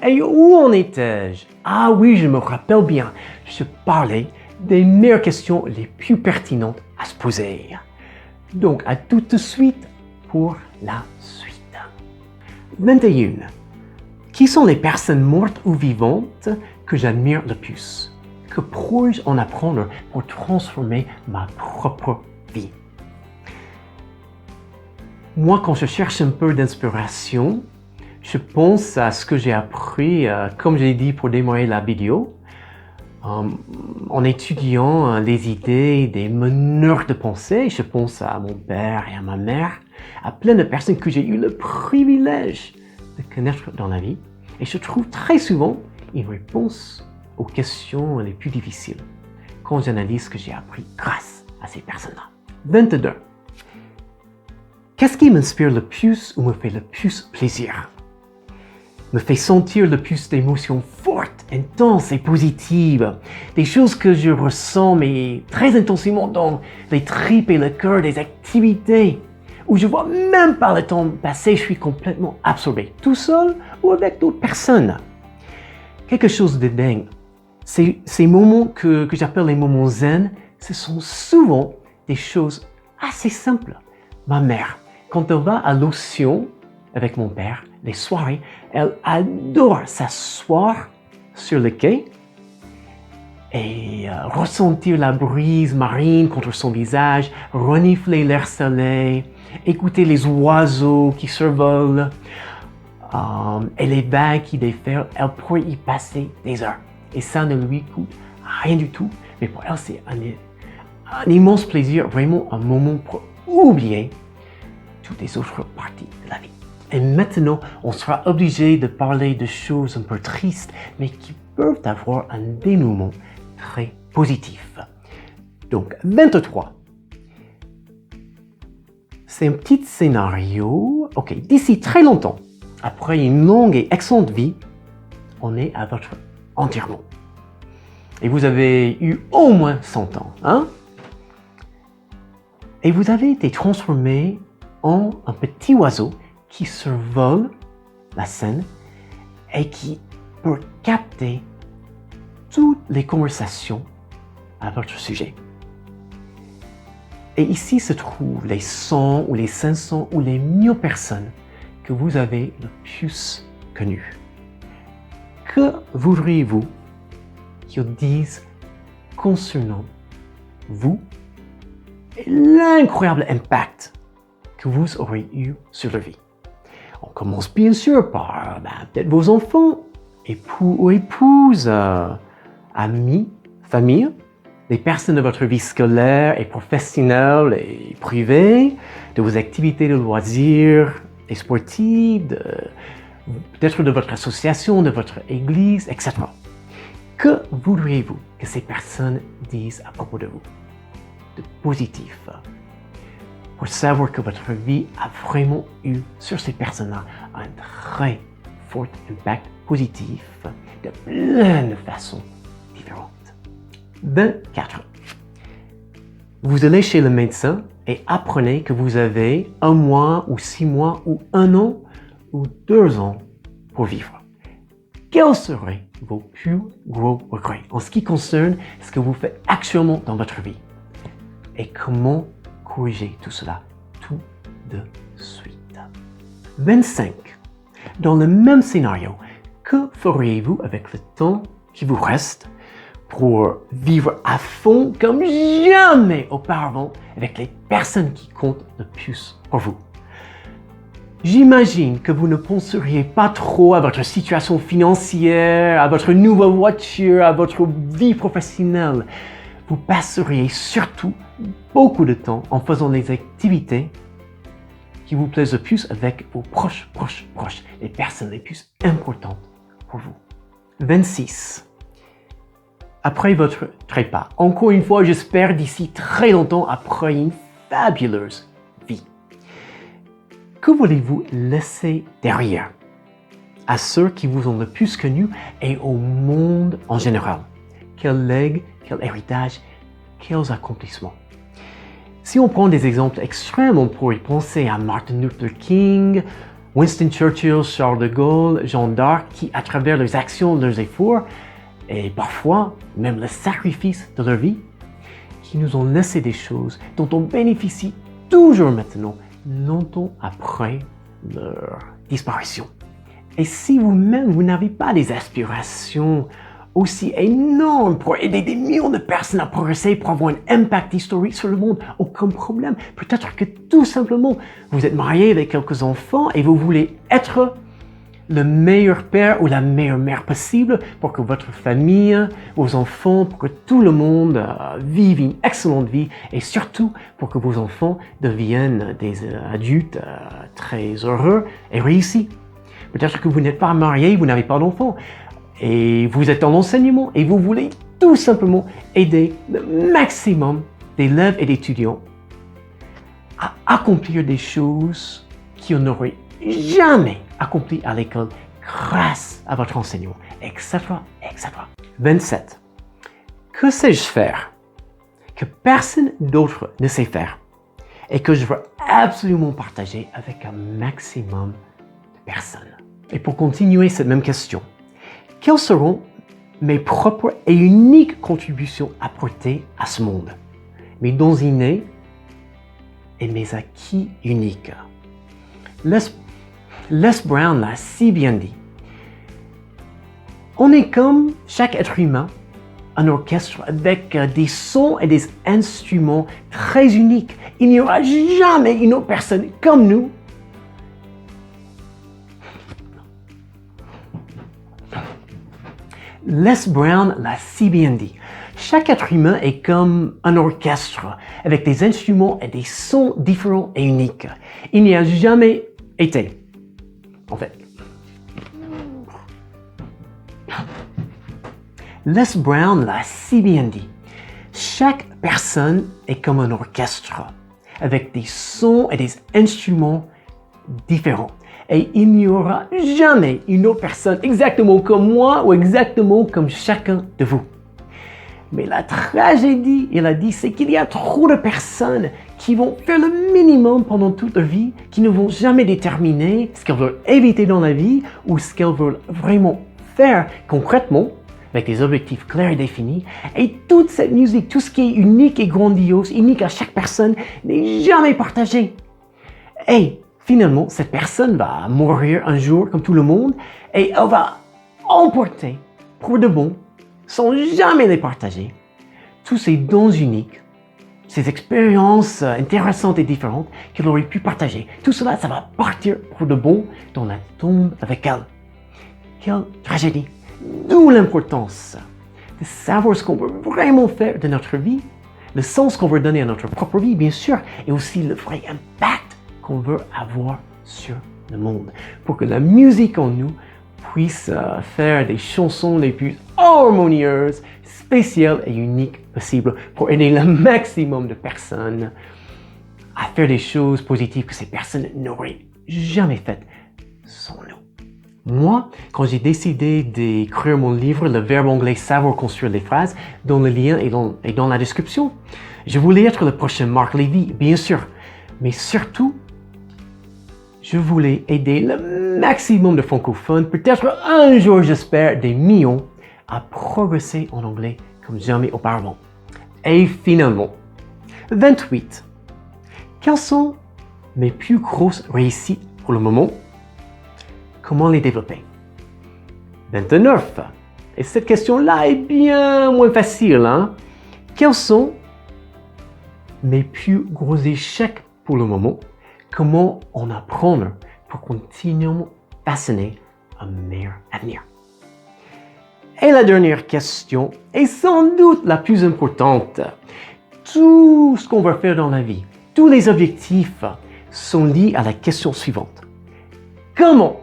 Et où en étais-je? Ah oui, je me rappelle bien. Je parlais des meilleures questions les plus pertinentes à se poser. Donc, à tout de suite pour la suite. 21. Qui sont les personnes mortes ou vivantes que j'admire le plus? Que pourrais-je en apprendre pour transformer ma propre vie? Moi, quand je cherche un peu d'inspiration, je pense à ce que j'ai appris, comme j'ai dit pour démarrer la vidéo, en étudiant les idées des meneurs de pensée. Je pense à mon père et à ma mère, à plein de personnes que j'ai eu le privilège de connaître dans la vie. Et je trouve très souvent une réponse aux questions les plus difficiles quand j'analyse ce que j'ai appris grâce à ces personnes-là. 22. Qu'est-ce qui m'inspire le plus ou me fait le plus plaisir? Me fait sentir le plus d'émotions fortes, intenses et positives. Des choses que je ressens mais très intensément dans les tripes et le cœur, des activités où je vois même pas le temps passer, je suis complètement absorbé, tout seul ou avec d'autres personnes. Quelque chose de dingue. Ces moments que j'appelle les moments zen, ce sont souvent des choses assez simples. Ma mère, quand elle va à l'océan avec mon père, les soirées, elle adore s'asseoir sur le quai et ressentir la brise marine contre son visage, renifler l'air salé, écouter les oiseaux qui survolent et les vagues qui déferlent. Elle pourrait y passer des heures et ça ne lui coûte rien du tout, mais pour elle c'est un immense plaisir, vraiment un moment pour oublier toutes les autres parties de la vie. Et maintenant, on sera obligé de parler de choses un peu tristes, mais qui peuvent avoir un dénouement très positif. Donc, 23. C'est un petit scénario. Ok, d'ici très longtemps, après une longue et excellente vie, on est à votre enterrement. Et vous avez eu au moins 100 ans, hein? Et vous avez été transformé en un petit oiseau qui survole la scène et qui peut capter toutes les conversations à votre sujet. Et ici se trouvent les 100 ou les 500 ou les 1000 personnes que vous avez le plus connues. Que voudriez-vous qu'ils disent concernant vous et l'incroyable impact que vous aurez eu sur leur vie? On commence bien sûr par peut-être vos enfants, époux ou épouses, amis, famille, les personnes de votre vie scolaire et professionnelle et privée, de vos activités de loisirs et sportives, peut-être de votre association, de votre église, etc. Que voudriez-vous que ces personnes disent à propos de vous de positif, pour savoir que votre vie a vraiment eu sur ces personnes-là un très fort impact positif de plein de façons différentes. 24. Vous allez chez le médecin et apprenez que vous avez 1 mois ou 6 mois ou 1 an ou 2 ans pour vivre. Quels seraient vos plus gros regrets en ce qui concerne ce que vous faites actuellement dans votre vie? Et comment corriger tout cela tout de suite? 25. Dans le même scénario, que feriez-vous avec le temps qui vous reste pour vivre à fond comme jamais auparavant avec les personnes qui comptent le plus pour vous? J'imagine que vous ne penseriez pas trop à votre situation financière, à votre nouvelle voiture, à votre vie professionnelle. Vous passeriez surtout beaucoup de temps en faisant les activités qui vous plaisent le plus avec vos proches, les personnes les plus importantes pour vous. 26. Après votre trépas, encore une fois, j'espère d'ici très longtemps après une fabuleuse vie. Que voulez-vous laisser derrière à ceux qui vous ont le plus connu et au monde en général? Quel legs, quel héritage, quels accomplissements? Si on prend des exemples extrêmes, on pourrait penser à Martin Luther King, Winston Churchill, Charles de Gaulle, Jeanne d'Arc, qui, à travers leurs actions, leurs efforts, et parfois même le sacrifice de leur vie, qui nous ont laissé des choses dont on bénéficie toujours maintenant, longtemps après leur disparition. Et si vous-même, vous n'avez pas des aspirations aussi énormes pour aider des millions de personnes à progresser, pour avoir un impact historique sur le monde, aucun problème. Peut-être que tout simplement, vous êtes marié avec quelques enfants et vous voulez être le meilleur père ou la meilleure mère possible pour que votre famille, vos enfants, pour que tout le monde vive une excellente vie et surtout pour que vos enfants deviennent des adultes très heureux et réussis. Peut-être que vous n'êtes pas marié, vous n'avez pas d'enfants et vous êtes en enseignement et vous voulez tout simplement aider le maximum d'élèves et d'étudiants à accomplir des choses qu'ils n'auraient jamais accompli à l'école grâce à votre enseignement, etc., etc. 27. Que sais-je faire que personne d'autre ne sait faire et que je veux absolument partager avec un maximum de personnes? Et pour continuer cette même question, quelles seront mes propres et uniques contributions apportées à ce monde? Mes dons innés et mes acquis uniques. Les Brown l'a si bien dit. On est comme chaque être humain, un orchestre avec des sons et des instruments très uniques. Il n'y aura jamais une autre personne comme nous. Les Brown l'a si bien dit. Chaque être humain est comme un orchestre avec des instruments et des sons différents et uniques. Il n'y a jamais été. En fait, Les Brown l'a si bien dit. Chaque personne est comme un orchestre avec des sons et des instruments différents. Et il n'y aura jamais une autre personne exactement comme moi ou exactement comme chacun de vous. Mais la tragédie, il a dit, c'est qu'il y a trop de personnes qui vont faire le minimum pendant toute leur vie, qui ne vont jamais déterminer ce qu'elles veulent éviter dans la vie ou ce qu'elles veulent vraiment faire concrètement, avec des objectifs clairs et définis. Et toute cette musique, tout ce qui est unique et grandiose, unique à chaque personne, n'est jamais partagé. Et finalement, cette personne va mourir un jour comme tout le monde et elle va emporter pour de bon, sans jamais les partager, tous ces dons uniques, ces expériences intéressantes et différentes qu'elle aurait pu partager. Tout cela, ça va partir pour de bon dans la tombe avec elle. Quelle tragédie! D'où l'importance de savoir ce qu'on veut vraiment faire de notre vie, le sens qu'on veut donner à notre propre vie, bien sûr, et aussi le vrai impact qu'on veut avoir sur le monde, pour que la musique en nous puisse faire des chansons les plus harmonieuses, spéciales et uniques possibles pour aider le maximum de personnes à faire des choses positives que ces personnes n'auraient jamais faites sans nous. Moi, quand j'ai décidé d'écrire mon livre, le verbe anglais Savoir construire des phrases, dont le lien est dans la description, je voulais être le prochain Marc Levy, bien sûr, mais surtout, je voulais aider le maximum de francophones, peut-être un jour, j'espère, des millions, à progresser en anglais comme jamais auparavant. Et finalement, 28. Quelles sont mes plus grosses réussites pour le moment? Comment les développer? 29. Et cette question-là est bien moins facile, hein? Quels sont mes plus gros échecs pour le moment? Comment en apprendre pour continuellement façonner un meilleur avenir? Et la dernière question est sans doute la plus importante. Tout ce qu'on va faire dans la vie, tous les objectifs sont liés à la question suivante. Comment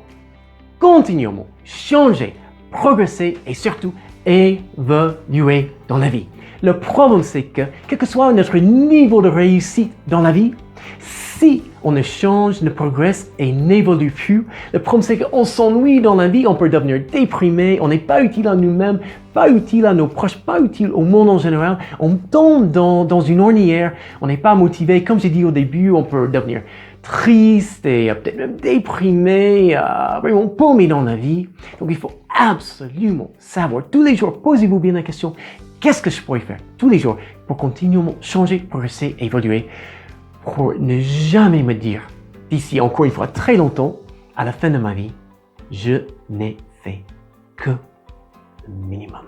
continuellement changer, progresser et surtout évoluer dans la vie? Le problème, c'est que, quel que soit notre niveau de réussite dans la vie, si on ne change, ne progresse et n'évolue plus, le problème c'est qu'on s'ennuie dans la vie, on peut devenir déprimé, on n'est pas utile à nous-mêmes, pas utile à nos proches, pas utile au monde en général, on tombe dans une ornière, on n'est pas motivé, comme j'ai dit au début, on peut devenir triste et peut-être même déprimé, vraiment paumé dans la vie. Donc il faut absolument savoir, tous les jours, posez-vous bien la question, qu'est-ce que je pourrais faire tous les jours pour continuellement changer, progresser, évoluer, pour ne jamais me dire, d'ici encore une fois très longtemps, à la fin de ma vie, je n'ai fait que le minimum.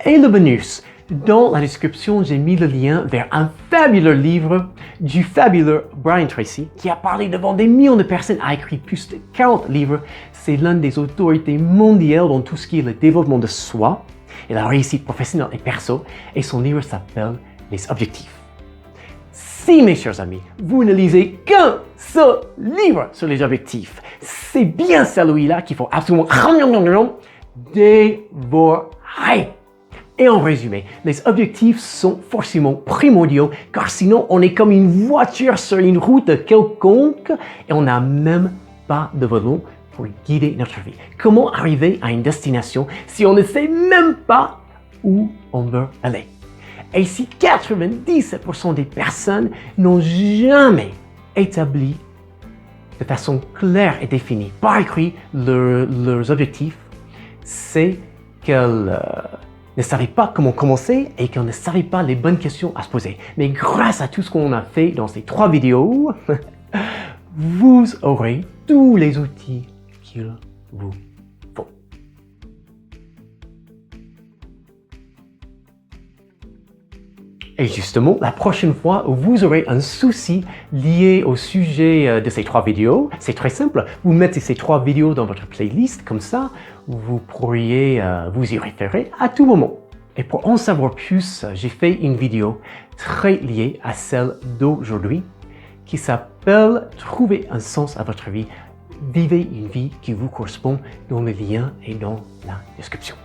Et le bonus, dans la description, j'ai mis le lien vers un fabuleux livre du fabuleux Brian Tracy qui a parlé devant des millions de personnes, a écrit plus de 40 livres. C'est l'un des autorités mondiales dans tout ce qui est le développement de soi et la réussite professionnelle et perso, et son livre s'appelle Les Objectifs. Si, mes chers amis, vous ne lisez qu'un seul livre sur les objectifs, c'est bien celui-là qu'il faut absolument dévorer. Et en résumé, les objectifs sont forcément primordiaux, car sinon on est comme une voiture sur une route quelconque et on n'a même pas de volant pour guider notre vie. Comment arriver à une destination si on ne sait même pas où on veut aller? Et si 97% des personnes n'ont jamais établi de façon claire et définie, par écrit, leurs objectifs, c'est qu'elles ne savaient pas comment commencer et qu'elles ne savaient pas les bonnes questions à se poser. Mais grâce à tout ce qu'on a fait dans ces 3 vidéos, vous aurez tous les outils qu'il vous faut. Et justement, la prochaine fois où vous aurez un souci lié au sujet de ces 3 vidéos, c'est très simple. Vous mettez ces 3 vidéos dans votre playlist, comme ça, vous pourriez vous y référer à tout moment. Et pour en savoir plus, j'ai fait une vidéo très liée à celle d'aujourd'hui qui s'appelle « Trouver un sens à votre vie, vivez une vie qui vous correspond » dont le lien est dans la description.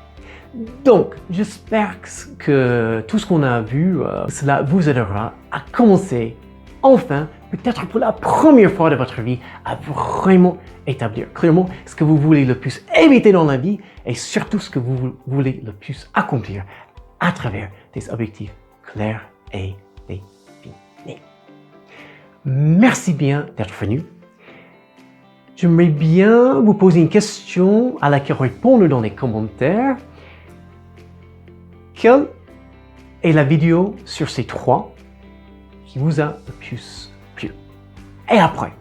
Donc, j'espère que tout ce qu'on a vu, cela vous aidera à commencer, enfin, peut-être pour la première fois de votre vie, à vraiment établir clairement ce que vous voulez le plus éviter dans la vie et surtout ce que vous voulez le plus accomplir à travers des objectifs clairs et définis. Merci bien d'être venu. J'aimerais bien vous poser une question à laquelle répondre dans les commentaires. Quelle est la vidéo sur ces 3 qui vous a le plus plu? Et après,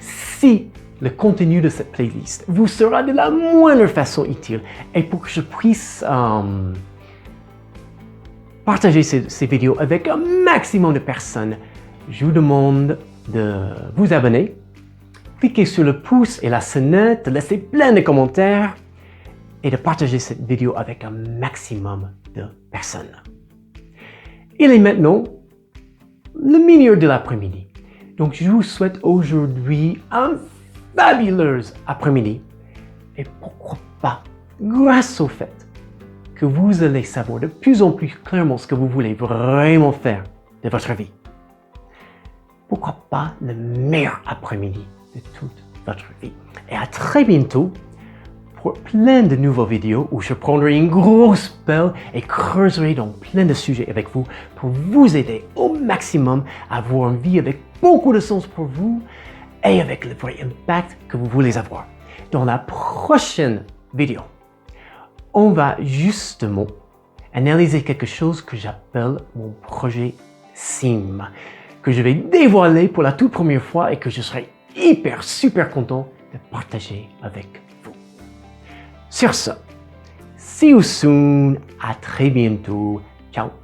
si le contenu de cette playlist vous sera de la moindre façon utile et pour que je puisse partager ces vidéos avec un maximum de personnes, je vous demande de vous abonner, cliquer sur le pouce et la sonnette, laisser plein de commentaires et de partager cette vidéo avec un maximum de personnes. Il est maintenant le milieu de l'après-midi. Donc, je vous souhaite aujourd'hui un fabuleux après-midi. Et pourquoi pas, grâce au fait que vous allez savoir de plus en plus clairement ce que vous voulez vraiment faire de votre vie, pourquoi pas le meilleur après-midi de toute votre vie. Et à très bientôt pour plein de nouvelles vidéos où je prendrai une grosse pelle et creuserai dans plein de sujets avec vous pour vous aider au maximum à avoir une vie avec beaucoup de sens pour vous et avec le vrai impact que vous voulez avoir. Dans la prochaine vidéo, on va justement analyser quelque chose que j'appelle mon projet SIM, que je vais dévoiler pour la toute première fois et que je serai super content de partager avec vous. Sur ce, see you soon, à très bientôt, ciao.